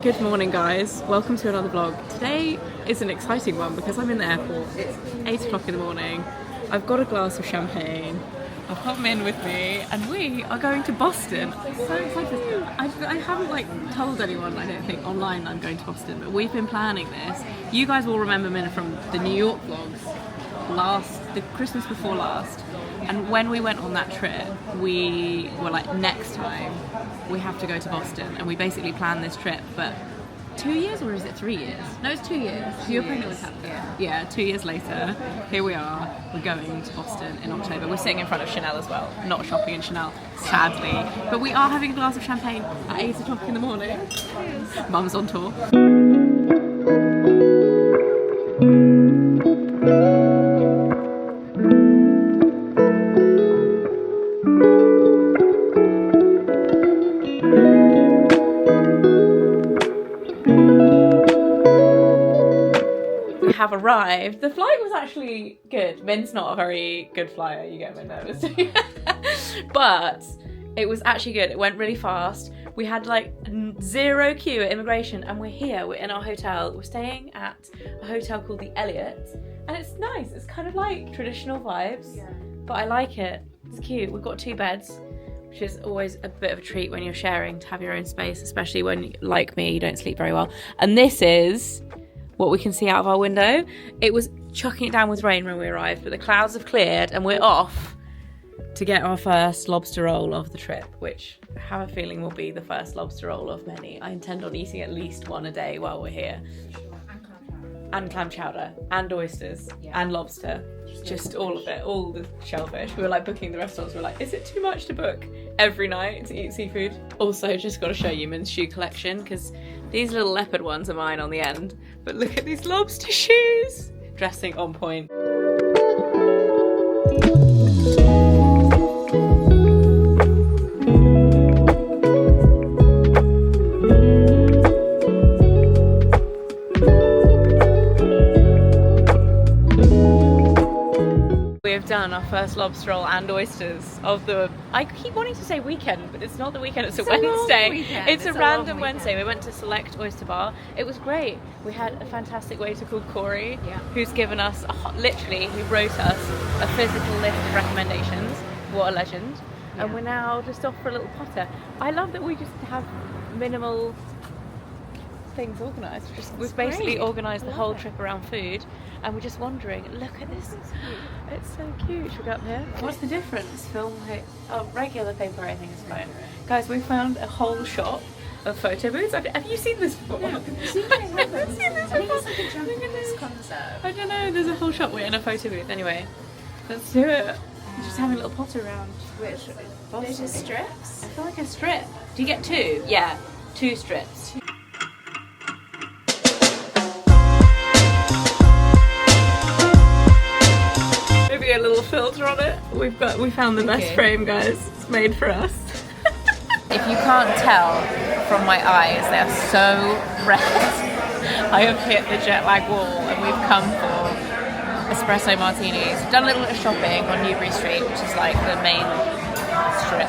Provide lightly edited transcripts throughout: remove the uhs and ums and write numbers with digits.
Good morning guys, welcome to another vlog. Today is an exciting one because I'm in the airport. It's 8 o'clock in the morning. I've got a glass of champagne. I've got Min with me and we are going to Boston. I'm so excited. I haven't told anyone, I don't think, online I'm going to Boston, but we've been planning this. You guys will remember Min from the New York vlogs, the Christmas before last. And when we went on that trip, we were like, next time we have to go to Boston, and we basically planned this trip, but 2 years or is it 3 years? No, it's 2 years. So you're pregnant with Tabitha. Yeah, 2 years later, here we are. We're going to Boston in October. We're sitting in front of Chanel as well. Not shopping in Chanel, sadly. But we are having a glass of champagne at 8 o'clock in the morning. Mum's on tour. Have arrived. The flight was actually good. Min's not a very good flyer, you get a bit nervous. But it was actually good. It went really fast. We had like 0 queue at immigration and we're here, we're in our hotel. We're staying at a hotel called the Elliott and it's nice. It's kind of like traditional vibes, but I like it. It's cute. We've got 2 beds, which is always a bit of a treat when you're sharing, to have your own space, especially when, like me, you don't sleep very well. And this is what we can see out of our window. It was chucking it down with rain when we arrived, but the clouds have cleared and we're off to get our first lobster roll of the trip, which I have a feeling will be the first lobster roll of many. I intend on eating at least one a day while we're here. And clam chowder, and oysters, and lobster. Just all of it, all the shellfish. We were like booking the restaurants, we were like, is it too much to book every night to eat seafood? Also, just got to show you Min's shoe collection, because these little leopard ones are mine on the end. But look at these lobster shoes! Dressing on point. Done our first lobster roll and oysters of the, I keep wanting to say weekend, but it's not the weekend, it's a Wednesday. It's a random Wednesday. We went to Select Oyster Bar. It was great. We had a fantastic waiter called Corey, who's given us, literally, who wrote us a physical list of recommendations. What a legend. And we're now just off for a little potter. I love that we just have minimal things organised. We've basically organised the whole trip around food, and we're just wandering. Look at this. It's so cute. Should we go up here? What's the difference? Film, oh, regular paper, I think is fine. Guys, we found a whole shop of photo booths. Have you seen this before? No, I've seen this before. I think it's like a Japanese concept. I don't know, there's a whole shop. We're in a photo booth. Anyway, let's do it. We're just having a little potter around. Which? There's just strips? I feel like a strip. Do you get 2? Yeah, 2 strips. A little filter on it. We found the best frame, guys. It's made for us. If you can't tell from my eyes, they are so red. I have hit the jet lag wall and we've come for espresso martinis. We've done a little bit of shopping on Newbury Street, which is like the main strip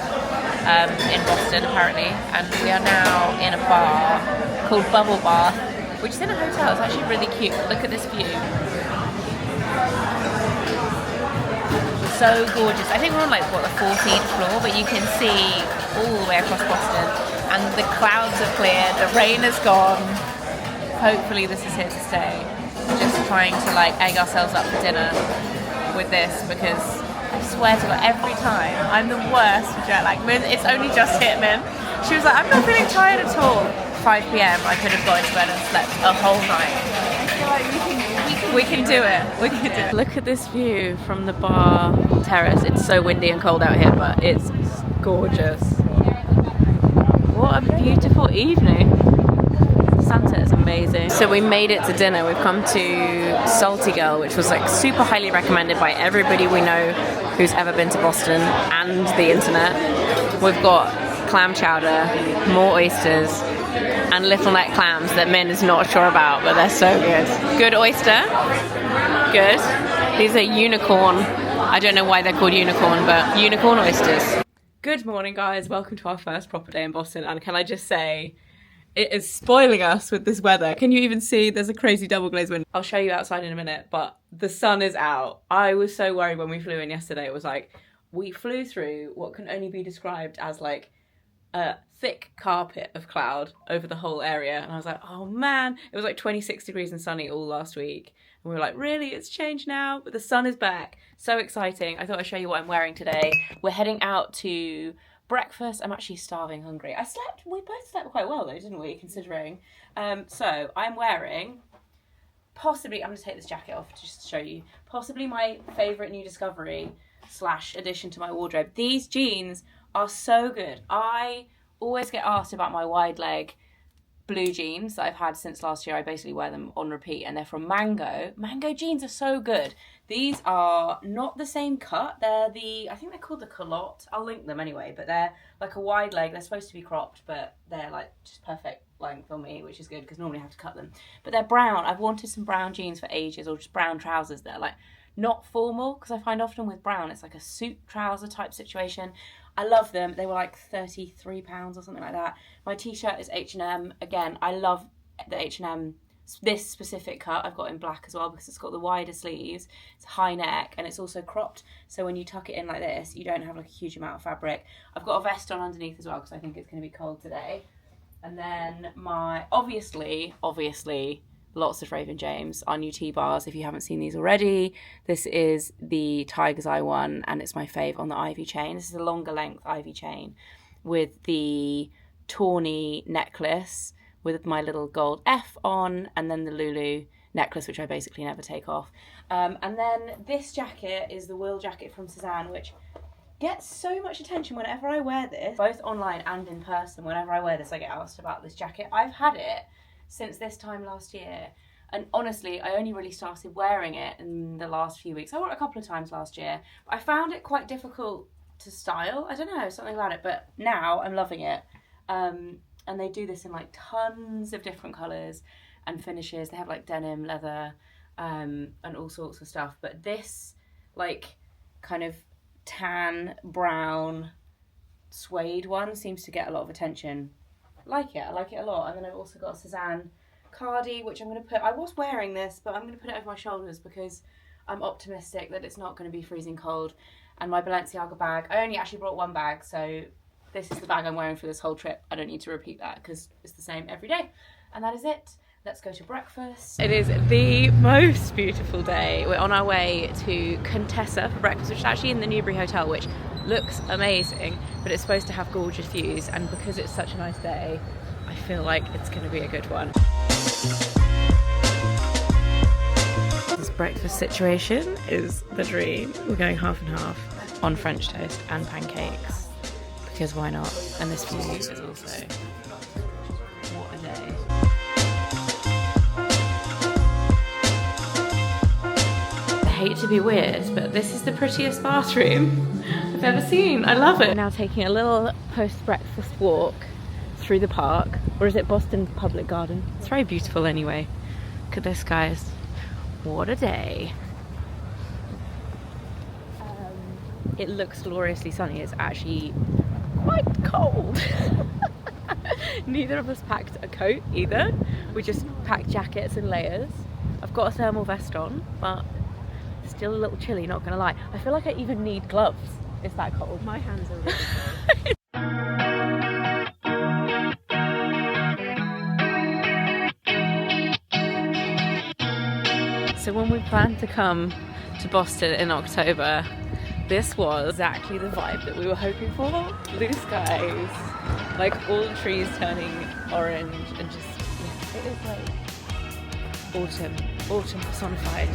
in Boston apparently, and we are now in a bar called Bubble Bath, which is in a hotel. It's actually really cute. Look at this view. So gorgeous. I think we're on like what, the 14th floor, but you can see all the way across Boston and the clouds have cleared, the rain is gone. Hopefully this is here to stay. Just trying to like egg ourselves up for dinner with this, because I swear to God, every time I'm the worst for jet lag. Min, it's only just hit Min. She was like, I'm not feeling tired at all. 5 PM I could have gone to bed and slept a whole night. I feel like we can do it. We can do it. Look at this view from the bar terrace. It's so windy and cold out here, but it's gorgeous. What a beautiful evening. The sunset is amazing. So we made it to dinner. We've come to Salty Girl, which was like super highly recommended by everybody we know who's ever been to Boston and the internet. We've got clam chowder, more oysters, and little neck clams that Min is not sure about, but they're so good. Good oyster, good. These are unicorn. I don't know why they're called unicorn, but unicorn oysters. Good morning, guys. Welcome to our first proper day in Boston, and can I just say, It is spoiling us with this weather. Can you even see there's a crazy double glazed window? I'll show you outside in a minute, but the sun is out. I was so worried when we flew in yesterday. It was like, we flew through what can only be described as like a thick carpet of cloud over the whole area. And I was like, oh man, it was like 26 degrees and sunny all last week. And we were like, really? It's changed now? But the sun is back. So exciting. I thought I'd show you what I'm wearing today. We're heading out to breakfast. I'm actually starving hungry. We both slept quite well though, didn't we, considering? So I'm wearing, possibly, I'm going to take this jacket off just to show you, possibly my favourite new discovery / addition to my wardrobe. These jeans are so good. I always get asked about my wide leg blue jeans that I've had since last year. I basically wear them on repeat, and they're from Mango. Mango jeans are so good. These are not the same cut. They're I think they're called the culotte. I'll link them anyway, but they're like a wide leg. They're supposed to be cropped, but they're like just perfect length on me, which is good because normally I have to cut them. But they're brown. I've wanted some brown jeans for ages, or just brown trousers that are like not formal, because I find often with brown it's like a suit trouser type situation. I love them. They were like £33 or something like that. My t-shirt is H&M. Again, I love the H&M, this specific cut. I've got in black as well because it's got the wider sleeves. It's high neck and it's also cropped. So when you tuck it in like this, you don't have like a huge amount of fabric. I've got a vest on underneath as well because I think it's going to be cold today. And then my, obviously, lots of Raven James, our new T-bars, if you haven't seen these already. This is the Tiger's Eye one, and it's my fave on the ivy chain. This is a longer length ivy chain with the tawny necklace with my little gold F on, and then the Lulu necklace, which I basically never take off. And then this jacket is the wool jacket from Suzanne, which gets so much attention whenever I wear this, both online and in person. Whenever I wear this, I get asked about this jacket. I've had it since this time last year, and honestly I only really started wearing it in the last few weeks. I wore it a couple of times last year, but I found it quite difficult to style. I don't know, something about it, but now I'm loving it. And they do this in like tons of different colours and finishes. They have like denim, leather, and all sorts of stuff, but this like kind of tan brown suede one seems to get a lot of attention. I like it a lot. And then I've also got a Suzanne cardi, which I'm going to put, I was wearing this, but I'm going to put it over my shoulders because I'm optimistic that it's not going to be freezing cold. And my Balenciaga bag, I only actually brought one bag, so this is the bag I'm wearing for this whole trip. I don't need to repeat that because it's the same every day. And that is it. Let's go to breakfast. It is the most beautiful day. We're on our way to Contessa for breakfast, which is actually in the Newbury Hotel, which looks amazing, but it's supposed to have gorgeous views, and because it's such a nice day, I feel like it's going to be a good one. This breakfast situation is the dream. We're going half and half on French toast and pancakes, because why not? And this view is also, what a day. I hate to be weird, but this is the prettiest bathroom I've ever seen. I love it. We're now taking a little post-breakfast walk through the park, or is it Boston Public Garden? It's very beautiful anyway. Look at this, guys. What a day. It looks gloriously sunny. It's actually quite cold. Neither of us packed a coat either. We just packed jackets and layers. I've got a thermal vest on, but still a little chilly, not gonna lie. I feel like I even need gloves. It's that cold. My hands are really cold. So when we planned to come to Boston in October, this was exactly the vibe that we were hoping for. Blue skies, like all the trees turning orange, and just, yeah, it is like autumn personified.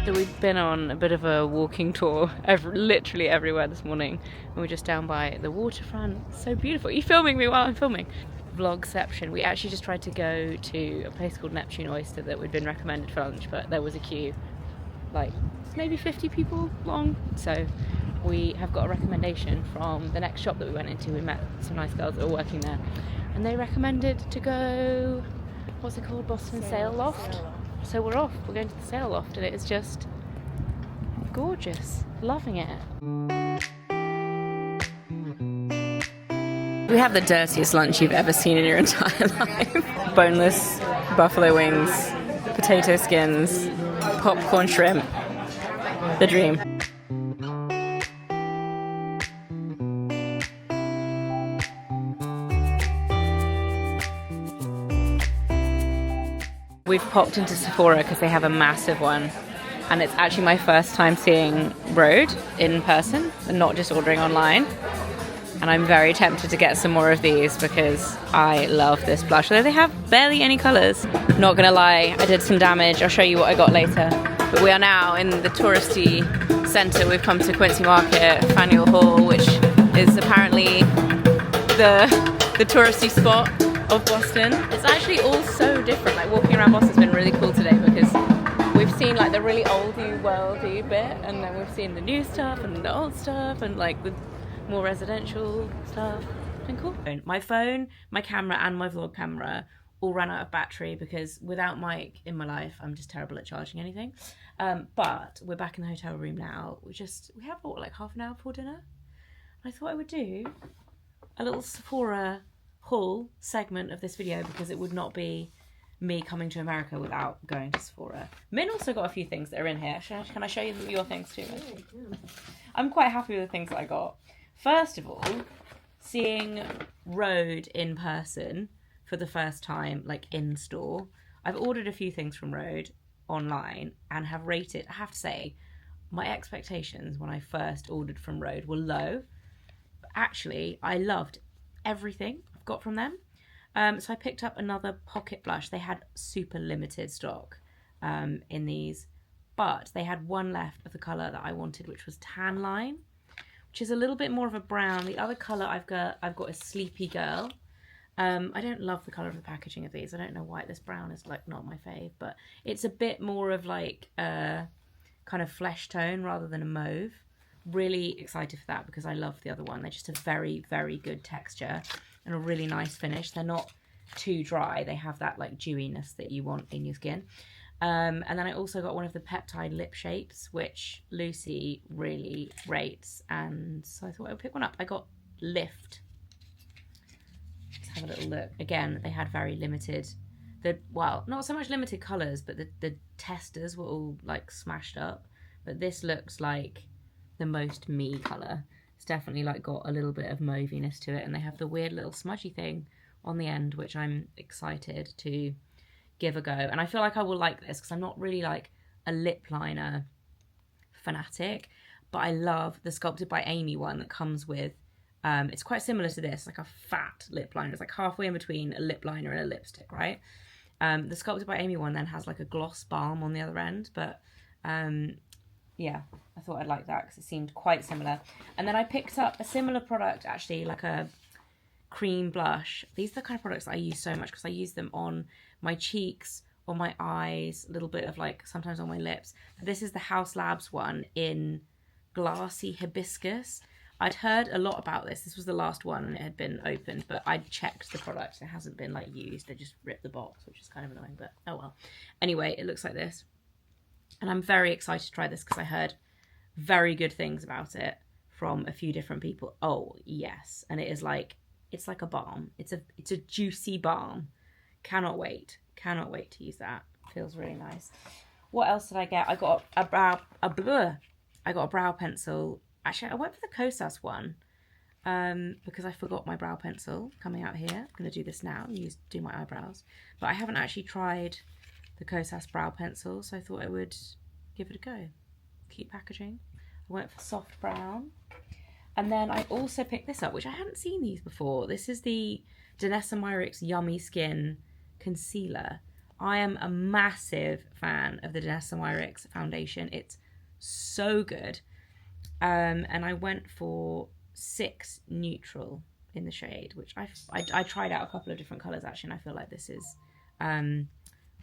So we've been on a bit of a walking tour, literally everywhere this morning, and we're just down by the waterfront. So beautiful. Are you filming me while I'm filming? vlogception, we actually just tried to go to a place called Neptune Oyster that we'd been recommended for lunch, but there was a queue, like maybe 50 people long. So we have got a recommendation from the next shop that we went into. We met some nice girls that were working there, and they recommended to go, what's it called, Boston Sail Loft. So we're off, we're going to the Sail Loft, and it is just gorgeous, loving it. We have the dirtiest lunch you've ever seen in your entire life. Boneless buffalo wings, potato skins, popcorn shrimp. The dream. We've popped into Sephora because they have a massive one, and it's actually my first time seeing Rhode in person and not just ordering online. And I'm very tempted to get some more of these because I love this blush, although they have barely any colours. Not gonna lie, I did some damage. I'll show you what I got later. But we are now in the touristy centre. We've come to Quincy Market, Faneuil Hall, which is apparently the touristy spot of Boston. It's actually all so different. Like walking around Boston's been really cool today because we've seen like the really oldie worldy bit, and then we've seen the new stuff and the old stuff and like the more residential stuff. It's been cool. My phone, my camera and my vlog camera all ran out of battery because without Mike in my life, I'm just terrible at charging anything. But we're back in the hotel room now. We have what, like half an hour before dinner? I thought I would do a little Sephora haul segment of this video because it would not be me coming to America without going to Sephora. Min also got a few things that are in here. Can I show you your things too? I'm quite happy with the things that I got. First of all, seeing Rhode in person for the first time, like in store. I've ordered a few things from Rhode online and have rated, I have to say, my expectations when I first ordered from Rhode were low. But actually, I loved everything I've got from them. So I picked up another pocket blush. They had super limited stock in these, but they had one left of the colour that I wanted, which was Tan Line, which is a little bit more of a brown. The other colour I've got is Sleepy Girl. I don't love the colour of the packaging of these. I don't know why this brown is like not my fave, but it's a bit more of like a kind of flesh tone rather than a mauve. Really excited for that because I love the other one. They're just a very, very good texture and a really nice finish. They're not too dry. They have that like dewiness that you want in your skin. And then I also got one of the peptide lip shapes, which Lucy really rates, and so I thought I would pick one up. I got Lift. Let's have a little look. Again, they had very limited, well, not so much limited colours, but the testers were all like smashed up. But this looks like the most me colour. It's definitely like got a little bit of mauviness to it, and they have the weird little smudgy thing on the end, which I'm excited to give a go. And I feel like I will like this because I'm not really like a lip liner fanatic, but I love the Sculpted by Amy one that comes with, it's quite similar to this, like a fat lip liner. It's like halfway in between a lip liner and a lipstick, right? The Sculpted by Amy one then has like a gloss balm on the other end, but yeah, I thought I'd like that because it seemed quite similar. And then I picked up a similar product, actually, like a cream blush. These are the kind of products that I use so much because I use them on my cheeks, on my eyes, a little bit of like sometimes on my lips. This is the House Labs one in Glassy Hibiscus. I'd heard a lot about this. This was the last one and it had been opened, but I'd checked the product. It hasn't been like used. They just ripped the box, which is kind of annoying, but oh well. Anyway, it looks like this. And I'm very excited to try this because I heard very good things about it from a few different people. Oh, yes. And it is like, it's like a balm. It's a juicy balm. Cannot wait to use that. Feels really nice. What else did I get? I got a brow pencil. Actually, I went for the Kosas one because I forgot my brow pencil coming out here. I'm going to do this now, do my eyebrows. But I haven't actually tried the Kosas brow pencil, so I thought I would give it a go. Cute packaging. I went for soft brown. And then I also picked this up, which I hadn't seen these before. This is the Danessa Myricks Yummy Skin Concealer. I am a massive fan of the Danessa Myricks foundation. It's so good. And I went for 6 neutral in the shade, which I tried out a couple of different colours actually, and I feel like this is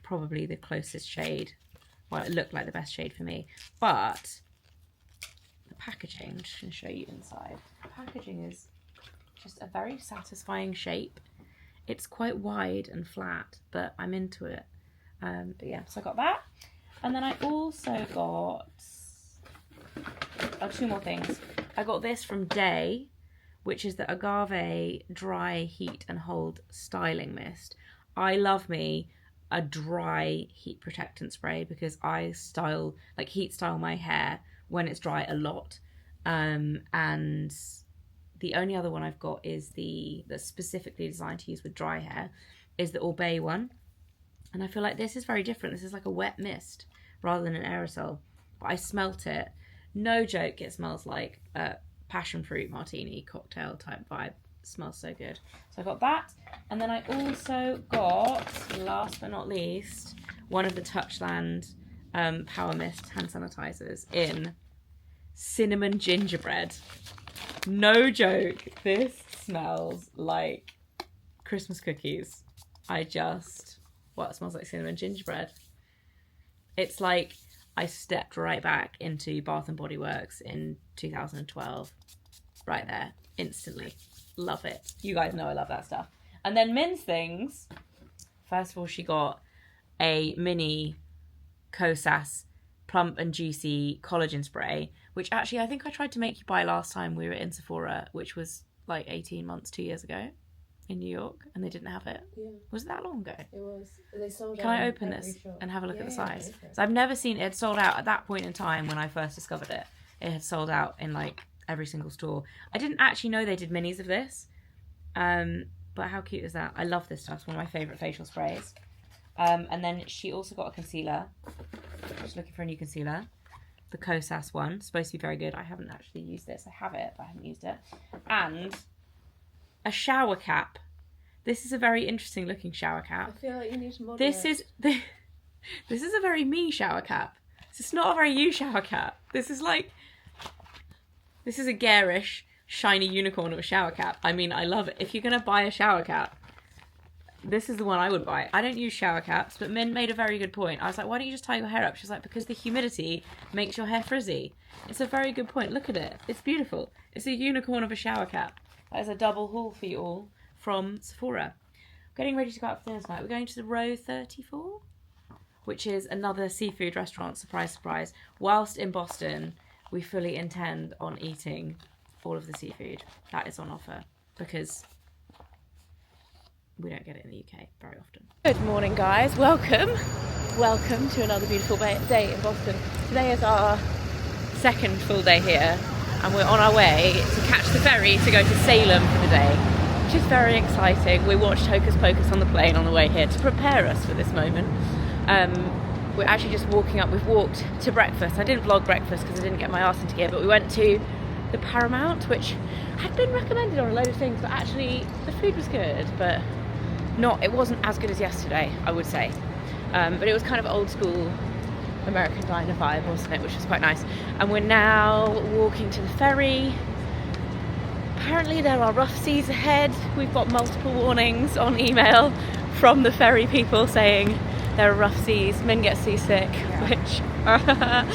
probably the closest shade. Well, it looked like the best shade for me, but the packaging, I'm just going to show you inside. The packaging is just a very satisfying shape. It's quite wide and flat, but I'm into it. But yeah, so I got that. And then I also got 2 more things. I got this from Day, which is the Agave Dry Heat and Hold Styling Mist. I love me a dry heat protectant spray because I heat style my hair when it's dry a lot. And the only other one I've got is that's specifically designed to use with dry hair is the All Bay one. And I feel like this is very different. This is like a wet mist rather than an aerosol. But I smelt it. No joke, it smells like a passion fruit martini cocktail type vibe. It smells so good. So I got that. And then I also got, last but not least, one of the Touchland Power Mist hand sanitizers in cinnamon gingerbread. No joke, this smells like Christmas cookies. It smells like cinnamon gingerbread. It's like I stepped right back into Bath and Body Works in 2012. Right there, instantly. Love it. You guys know I love that stuff. And then Min's things. First of all, she got a mini Kosas Plump and Juicy collagen spray, which actually I think I tried to make you buy last time we were in Sephora, which was like 18 months, 2 years ago in New York, and they didn't have it. Yeah. Was it that long ago? It was. They sold out. Can I open this and have a look at the size? So I've never seen it sold out at that point in time when I first discovered it. It had sold out in like every single store. I didn't actually know they did minis of this. But how cute is that? I love this stuff. It's one of my favourite facial sprays. And then she also got a concealer. Just looking for a new concealer. The Kosas one. Supposed to be very good. I haven't actually used this. I have it, but I haven't used it. And a shower cap. This is a very interesting looking shower cap. I feel like you need to model this is a very me shower cap. This is not a very you shower cap. This is a garish, shiny unicorn of a shower cap. I mean, I love it. If you're going to buy a shower cap, this is the one I would buy. I don't use shower caps, but Min made a very good point. I was like, why don't you just tie your hair up? She was like, because the humidity makes your hair frizzy. It's a very good point. Look at it. It's beautiful. It's a unicorn of a shower cap. That is a double haul for you all from Sephora. Getting ready to go out for dinner tonight. We're going to the Row 34, which is another seafood restaurant. Surprise, surprise. Whilst in Boston, we fully intend on eating all of the seafood that is on offer because we don't get it in the UK very often. Good morning, guys. Welcome to another beautiful day in Boston. Today is our second full day here, and we're on our way to catch the ferry to go to Salem for the day, which is very exciting. We watched Hocus Pocus on the plane on the way here to prepare us for this moment. We're actually just walking up. We've walked to breakfast. I didn't vlog breakfast because I didn't get my arse into gear, but we went to the Paramount, which had been recommended on a load of things, but actually the food was good, but it wasn't as good as yesterday, I would say. But it was kind of old school American diner vibe, wasn't it, which was quite nice. And we're now walking to the ferry. Apparently there are rough seas ahead. We've got multiple warnings on email from the ferry people saying there are rough seas. Min gets seasick, which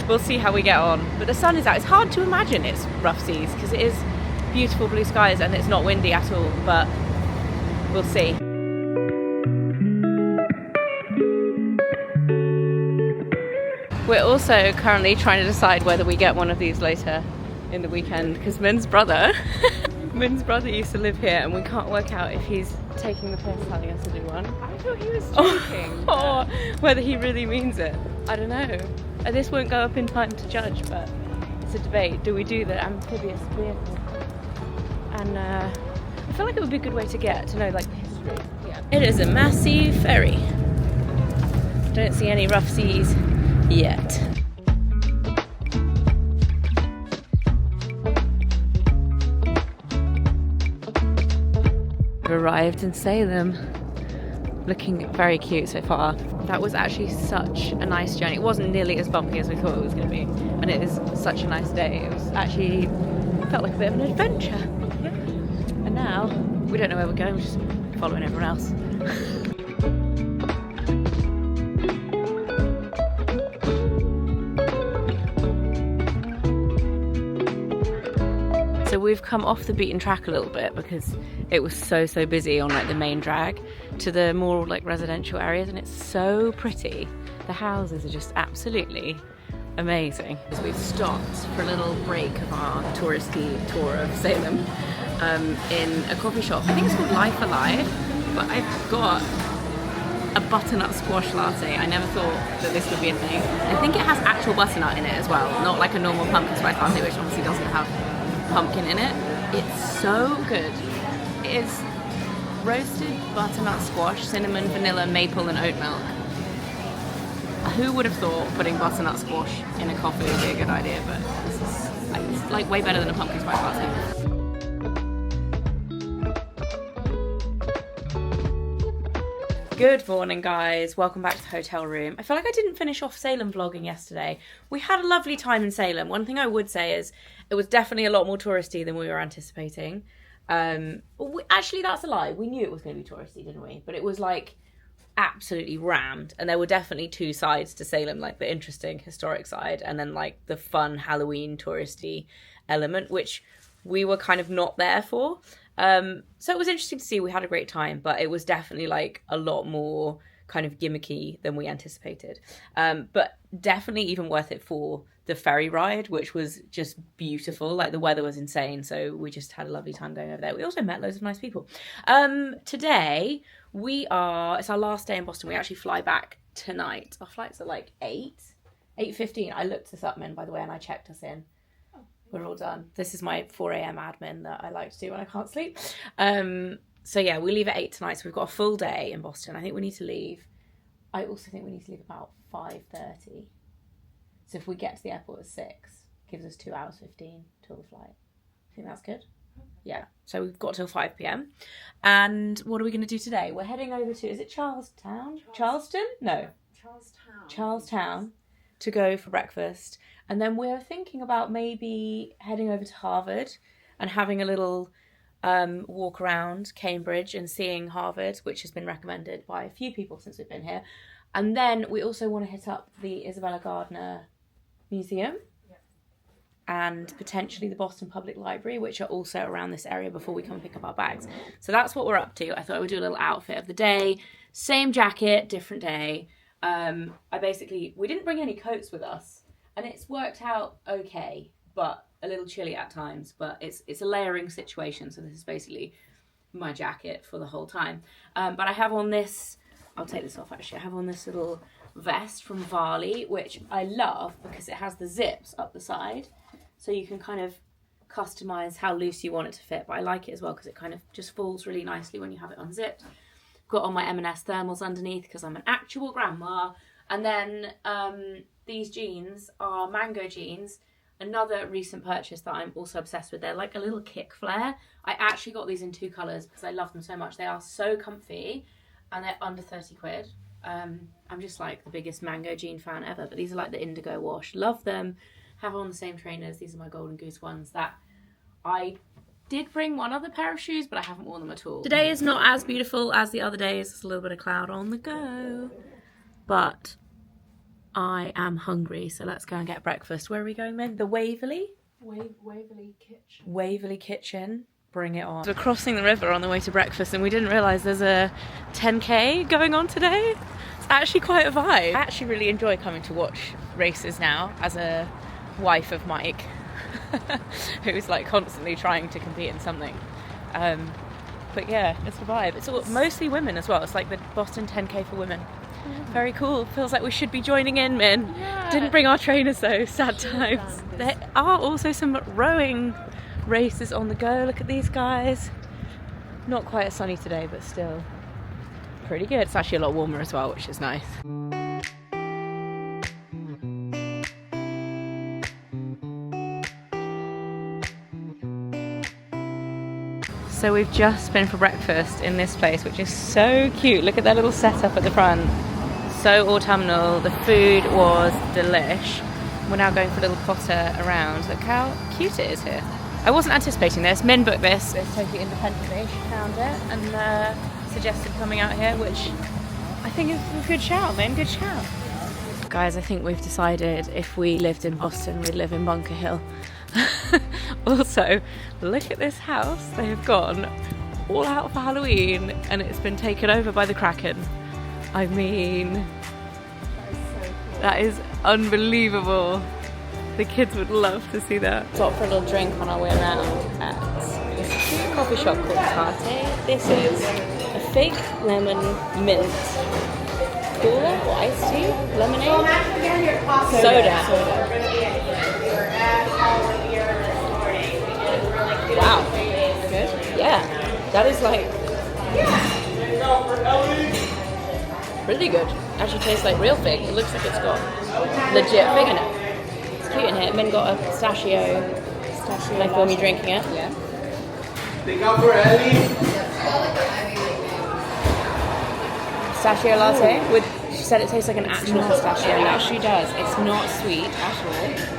we'll see how we get on. But the sun is out. It's hard to imagine it's rough seas because it is beautiful blue skies and it's not windy at all, but we'll see. We're also currently trying to decide whether we get one of these later in the weekend because Min's brother used to live here and we can't work out if he's taking the piss telling us to do one. I thought he was joking. Or whether he really means it. I don't know. This won't go up in time to judge, but it's a debate. Do we do the amphibious vehicle? And I feel like it would be a good way to get to know like the history. Yeah. It is a massive ferry. Don't see any rough seas yet. We've arrived in Salem. Looking very cute so far. That was actually such a nice journey. It wasn't nearly as bumpy as we thought it was going to be, and it is such a nice day. It was actually felt like a bit of an adventure. Yeah. And now We don't know where we're going, we're just following everyone else. So we've come off the beaten track a little bit because it was so busy on like the main drag to the more like residential areas, and it's so pretty. The houses are just absolutely amazing. So we've stopped for a little break of our touristy tour of Salem in a coffee shop. I think it's called Life Alive, but I've got a butternut squash latte. I never thought that this would be a thing. I think it has actual butternut in it as well, not like a normal pumpkin spice latte, which obviously doesn't have pumpkin in it. It's so good. It is roasted butternut squash, cinnamon, vanilla, maple and oat milk. Who would have thought putting butternut squash in a coffee would be a good idea, but it's like way better than a pumpkin spice latte. Good morning guys, welcome back to the hotel room. I feel like I didn't finish off Salem vlogging yesterday. We had a lovely time in Salem. One thing I would say is it was definitely a lot more touristy than we were anticipating. Actually that's a lie, we knew it was going to be touristy, didn't we? But it was like absolutely rammed, and there were definitely two sides to Salem, like the interesting historic side and then like the fun Halloween touristy element, which we were kind of not there for. So it was interesting to see. We had a great time, but it was definitely like a lot more kind of gimmicky than we anticipated. But definitely even worth it for the ferry ride, which was just beautiful. Like the weather was insane, so we just had a lovely time going over there. We also met loads of nice people. Today it's our last day in Boston. We actually fly back tonight. Our flights are like 8:15. I looked this up, men, by the way, and I checked us in. We're all done. This is my 4 a.m. admin that I like to do when I can't sleep. So yeah, we leave at 8 tonight. So we've got a full day in Boston. I think we need to leave. I also think we need to leave about 5:30. So if we get to the airport at 6, gives us 2 hours 15 till the flight. I think that's good. Yeah. So we've got till 5 p.m. And what are we going to do today? We're heading over to, is it Charlestown? Charleston? No. Charlestown to go for breakfast. And then we're thinking about maybe heading over to Harvard and having a little walk around Cambridge and seeing Harvard, which has been recommended by a few people since we've been here. And then we also want to hit up the Isabella Gardner Museum and potentially the Boston Public Library, which are also around this area before we come and pick up our bags. So that's what we're up to. I thought I would do a little outfit of the day. Same jacket, different day. We didn't bring any coats with us. And it's worked out okay, but a little chilly at times. But it's a layering situation, so this is basically my jacket for the whole time. But I have on this, I'll take this off actually, I have on this little vest from Varley, which I love because it has the zips up the side. So you can kind of customise how loose you want it to fit. But I like it as well because it kind of just falls really nicely when you have it unzipped. Got on my M&S thermals underneath because I'm an actual grandma. And then these jeans are Mango jeans, another recent purchase that I'm also obsessed with. They're like a little kick flare. I actually got these in 2 colours because I love them so much. They are so comfy and they're under 30 quid. I'm just like the biggest Mango jean fan ever, but these are like the indigo wash. Love them. Have on the same trainers. These are my Golden Goose ones that I did bring one other pair of shoes, but I haven't worn them at all. Today is not as beautiful as the other days. There's a little bit of cloud on the go. But I am hungry, so let's go and get breakfast. Where are we going then? The Waverley? Waverley Kitchen. Waverley Kitchen. Bring it on. We're crossing the river on the way to breakfast and we didn't realise there's a 10k going on today. It's actually quite a vibe. I actually really enjoy coming to watch races now as a wife of Mike who's like constantly trying to compete in something. But yeah, it's a vibe. It's all, mostly women as well. It's like the Boston 10k for women. Very cool. Feels like we should be joining in, Min. Yeah. Didn't bring our trainers though, sad times. There are also some rowing races on the go. Look at these guys. Not quite as sunny today, but still pretty good. It's actually a lot warmer as well, which is nice. So we've just been for breakfast in this place, which is so cute. Look at their little setup at the front. So autumnal. The food was delish. We're now going for a little potter around. Look how cute it is here. I wasn't anticipating this. Min booked this. It's totally independently. She found it and suggested coming out here, which I think is a good shout, Min. Good shout. Guys, I think we've decided if we lived in Boston, we'd live in Bunker Hill. Also, look at this house. They have gone all out for Halloween and it's been taken over by the Kraken. I mean, that is unbelievable. The kids would love to see that. Stop for a little drink on our way around at this cute coffee shop called Tarte. This is a fig lemon mint cooler or iced tea, lemonade, soda. Wow. Good? Yeah. That is like really good. Actually tastes like real fig. It looks like it's got legit fig in it. It's cute in here. Min got a pistachio. Can I film you drinking it? Yeah. Take out for Ellie. Pistachio latte with. She said it tastes like an actual pistachio. Yeah, she does. It's not sweet at all.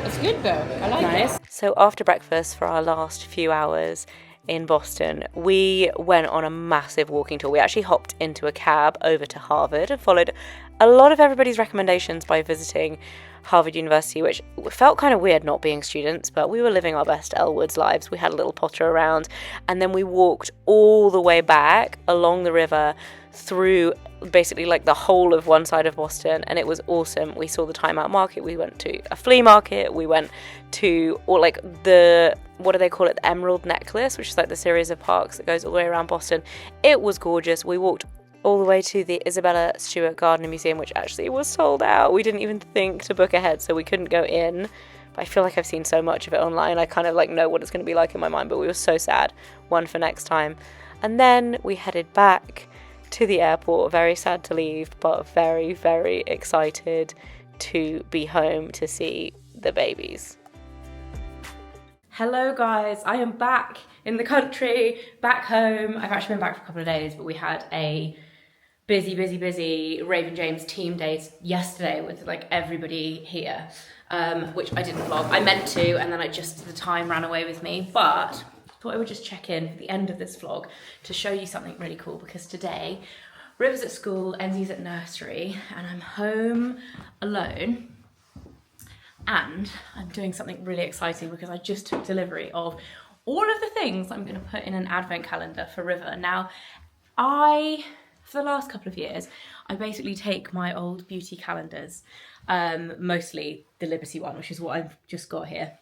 It's good though. I like it. Nice. So after breakfast for our last few hours in Boston, we went on a massive walking tour. We actually hopped into a cab over to Harvard and followed a lot of everybody's recommendations by visiting Harvard University, which felt kind of weird not being students, but we were living our best Elwood's lives. We had a little potter around, and then we walked all the way back along the river through basically like the whole of one side of Boston, and it was awesome. We saw the Time Out Market, we went to a flea market, we went to, or like the, what do they call it, the Emerald Necklace, which is like the series of parks that goes all the way around Boston. It was gorgeous. We walked all the way to the Isabella Stewart Gardner Museum, which actually was sold out. We didn't even think to book ahead, so we couldn't go in. But I feel like I've seen so much of it online, I kind of like know what it's going to be like in my mind, but we were so sad. One for next time. And then we headed back to the airport, very sad to leave, but very, very excited to be home to see the babies. Hello guys, I am back in the country, back home. I've actually been back for a couple of days, but we had a busy Raven James team day yesterday with like everybody here, which I didn't vlog. I meant to, and then the time ran away with me, but thought I would just check in at the end of this vlog to show you something really cool, because today Riv's at school, Enzi's at nursery, and I'm home alone. And I'm doing something really exciting because I just took delivery of all of the things I'm going to put in an advent calendar for River. Now, for the last couple of years, I basically take my old beauty calendars, mostly the Liberty one, which is what I've just got here,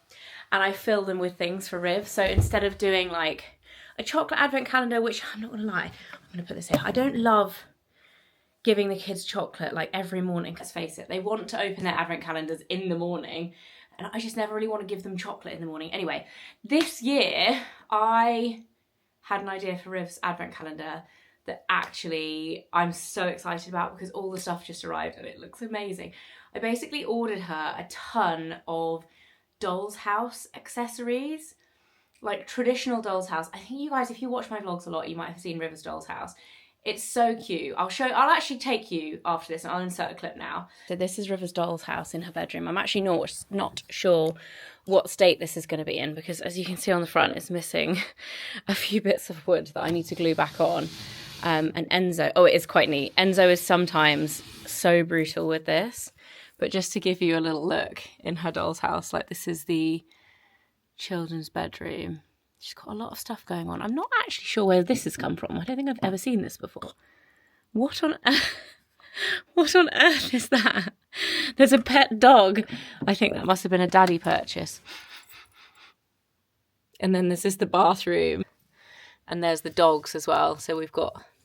and I fill them with things for Riv. So instead of doing like a chocolate advent calendar, which I'm not gonna lie, I'm gonna put this here, I don't love giving the kids chocolate like every morning. Let's face it, they want to open their advent calendars in the morning, and I just never really want to give them chocolate in the morning. Anyway, this year I had an idea for Riv's advent calendar that actually I'm so excited about, because all the stuff just arrived and it looks amazing. I basically ordered her a ton of doll's house accessories, like traditional doll's house. I think you guys, if you watch my vlogs a lot, you might have seen River's doll's house. It's so cute. I'll actually take you after this, and I'll insert a clip now. So this is River's doll's house in her bedroom. I'm actually not sure what state this is going to be in, because as you can see on the front, it's missing a few bits of wood that I need to glue back on. And Enzo, oh, it is quite neat. Enzo is sometimes so brutal with this, but just to give you a little look in her doll's house, like this is the children's bedroom. She's got a lot of stuff going on. I'm not actually sure where this has come from. I don't think I've ever seen this before. What on earth is that? There's a pet dog. I think that must have been a daddy purchase. And then this is the bathroom. And there's the dogs as well. So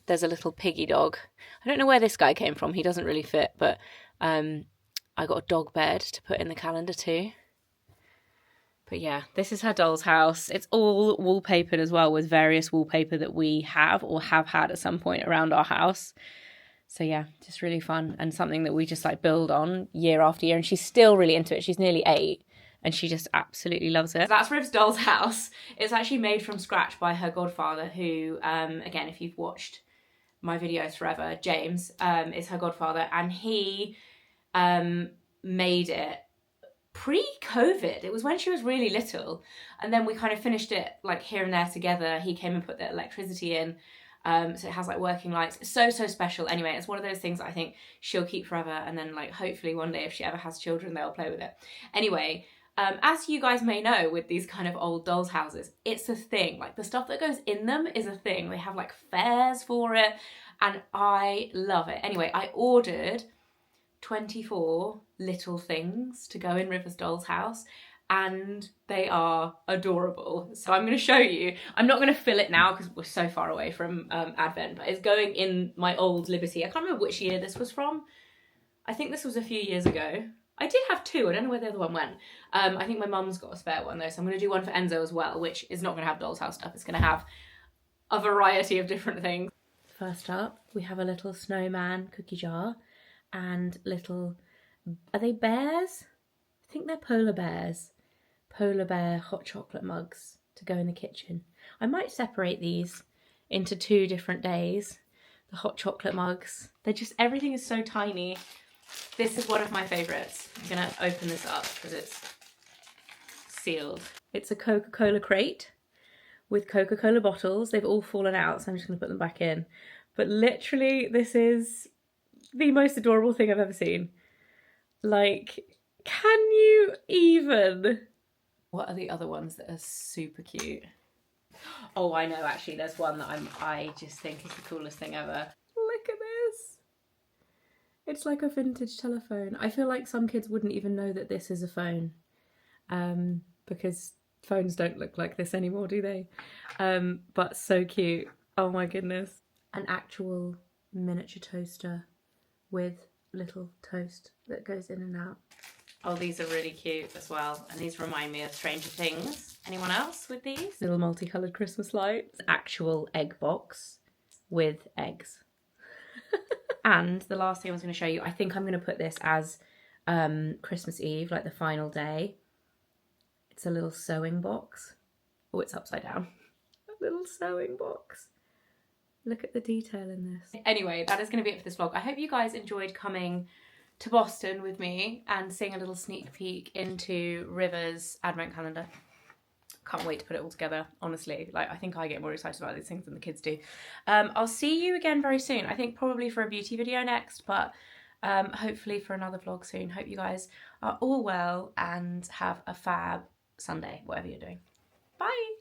there's a little piggy dog. I don't know where this guy came from. He doesn't really fit, but I got a dog bed to put in the calendar too. But yeah, this is her doll's house. It's all wallpapered as well, with various wallpaper that we have or have had at some point around our house. So yeah, just really fun, and something that we just like build on year after year. And she's still really into it. She's nearly 8. And she just absolutely loves it. That's Riv's doll's house. It's actually made from scratch by her godfather, who, again, if you've watched my videos forever, James is her godfather, and he made it pre-COVID. It was when she was really little, and then we kind of finished it like here and there together. He came and put the electricity in, so it has like working lights. It's so special. Anyway, it's one of those things that I think she'll keep forever, and then like hopefully one day if she ever has children, they'll play with it. Anyway, as you guys may know, with these kind of old dolls houses, it's a thing. Like the stuff that goes in them is a thing. They have like fairs for it, and I love it. Anyway, I ordered 24 little things to go in River's doll's house, and they are adorable. So I'm going to show you. I'm not going to fill it now because we're so far away from Advent, but it's going in my old Liberty. I can't remember which year this was from. I think this was a few years ago. I did have two. I don't know where the other one went. I think my mum's got a spare one though, so I'm going to do one for Enzo as well, which is not going to have doll's house stuff. It's going to have a variety of different things. First up, we have a little snowman cookie jar and little, are they bears? I think they're polar bears. Polar bear hot chocolate mugs to go in the kitchen. I might separate these into 2 different days. The hot chocolate mugs. They're just, everything is so tiny. This is one of my favourites. I'm gonna open this up because it's sealed. It's a Coca-Cola crate with Coca-Cola bottles. They've all fallen out, so I'm just gonna put them back in. But literally, this is the most adorable thing I've ever seen. Like, can you even? What are the other ones that are super cute? Oh, I know, actually, there's one that I just think is the coolest thing ever. Look at this. It's like a vintage telephone. I feel like some kids wouldn't even know that this is a phone, because phones don't look like this anymore, do they? But so cute. Oh my goodness. An actual miniature toaster with little toast that goes in and out. Oh, these are really cute as well. And these remind me of Stranger Things. Anyone else with these? Little multicoloured Christmas lights. Actual egg box with eggs. And the last thing I was going to show you, I think I'm going to put this as Christmas Eve, like the final day. It's a little sewing box. Oh, it's upside down. A little sewing box. Look at the detail in this. Anyway, that is going to be it for this vlog. I hope you guys enjoyed coming to Boston with me and seeing a little sneak peek into River's advent calendar. Can't wait to put it all together, honestly. Like, I think I get more excited about these things than the kids do. I'll see you again very soon. I think probably for a beauty video next, but hopefully for another vlog soon. Hope you guys are all well and have a fab Sunday, whatever you're doing. Bye!